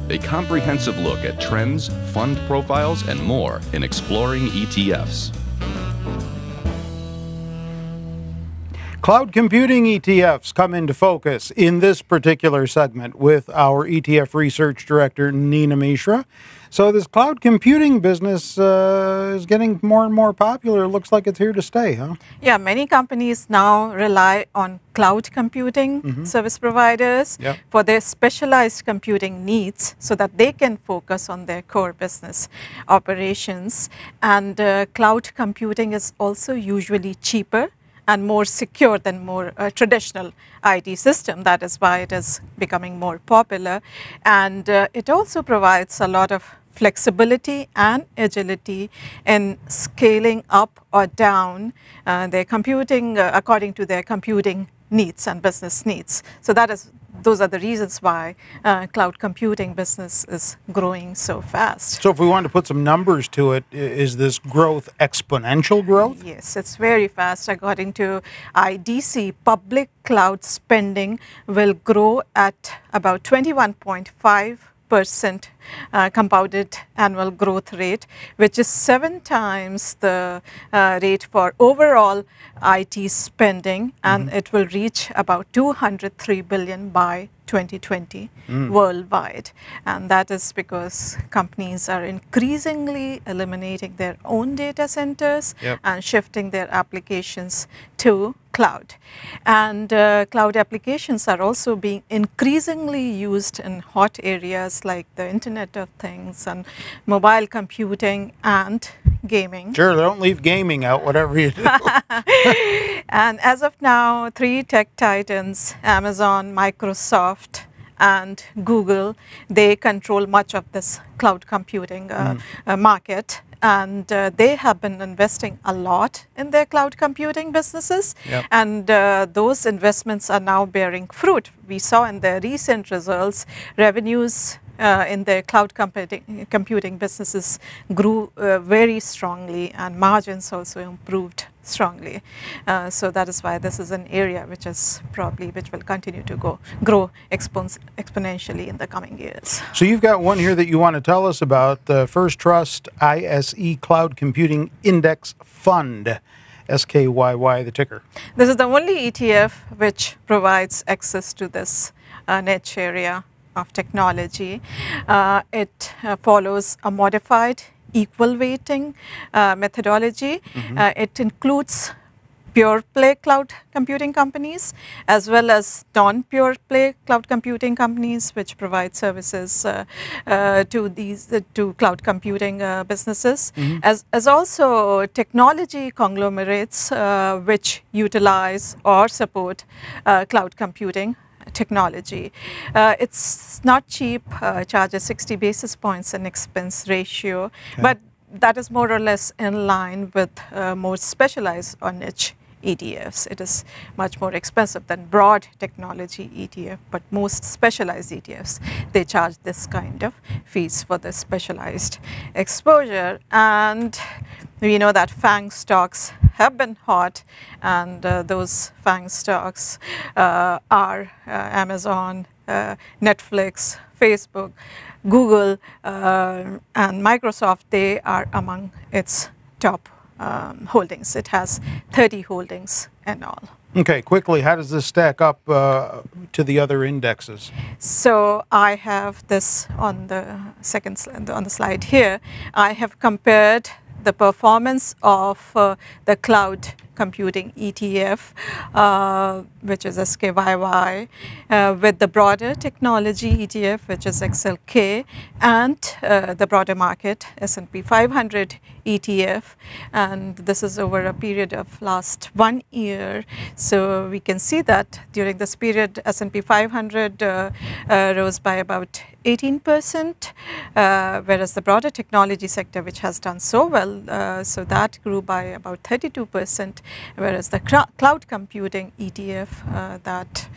a comprehensive look at trends, fund profiles, and more in Exploring ETFs. Cloud computing ETFs come into focus in this particular segment with our ETF research director, Nina Mishra. So this cloud computing business is getting more and more popular. It looks like it's here to stay, huh? Yeah, many companies now rely on cloud computing service providers for their specialized computing needs so that they can focus on their core business operations. And cloud computing is also usually cheaper and more secure than more traditional IT system. That is why it is becoming more popular. And it also provides a lot of flexibility and agility in scaling up or down their computing according to their computing needs and business needs. So those are the reasons why cloud computing business is growing so fast. So if we want to put some numbers to it, is this growth exponential growth? Yes, it's very fast. According to IDC, public cloud spending will grow at about 21.5% compounded annual growth rate, which is 7 times the rate for overall IT spending, and it will reach about $203 billion by 2020 worldwide. And that is because companies are increasingly eliminating their own data centers and shifting their applications to cloud. And cloud applications are also being increasingly used in hot areas like the Internet of Things and mobile computing and gaming. Sure, don't leave gaming out, whatever you do. And as of now, 3 tech titans, Amazon, Microsoft, and Google, they control much of this cloud computing market. And they have been investing a lot in their cloud computing businesses. And those investments are now bearing fruit. We saw in their recent results, revenues in their cloud computing businesses grew very strongly, and margins also improved strongly. So that is why this is an area which will continue to grow exponentially in the coming years. So you've got one here that you want to tell us about, the First Trust ISE Cloud Computing Index Fund. SKYY, the ticker. This is the only ETF which provides access to this niche area of technology. It follows a modified equal weighting methodology. It includes pure play cloud computing companies as well as non-pure play cloud computing companies which provide services to cloud computing businesses, as also technology conglomerates which utilize or support cloud computing technology. It's not cheap, charges 60 basis points in expense ratio, but that is more or less in line with more specialized or niche ETFs. It is much more expensive than broad technology ETF, but most specialized ETFs, they charge this kind of fees for the specialized exposure. And we know that FANG stocks have been hot, and those FANG stocks are Amazon, Netflix, Facebook, Google, and Microsoft. They are among its top holdings. It has 30 holdings in all. Okay, quickly, how does this stack up to the other indexes? So I have this on the on the slide here. I have compared the performance of the cloud computing ETF, which is SKYY, with the broader technology ETF, which is XLK, and the broader market S&P 500 ETF. And this is over a period of last 1 year. So we can see that during this period, S&P 500 rose by about 18%, whereas the broader technology sector, which has done so well, so that grew by about 32%, whereas the cloud computing ETF that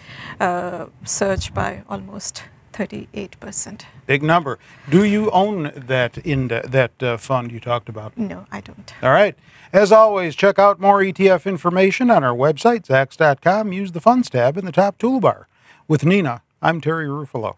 surged by almost 38%. Big number. Do you own that fund you talked about? No, I don't. All right. As always, check out more ETF information on our website, Zacks.com. Use the Funds tab in the top toolbar. With Nina, I'm Terry Ruffalo.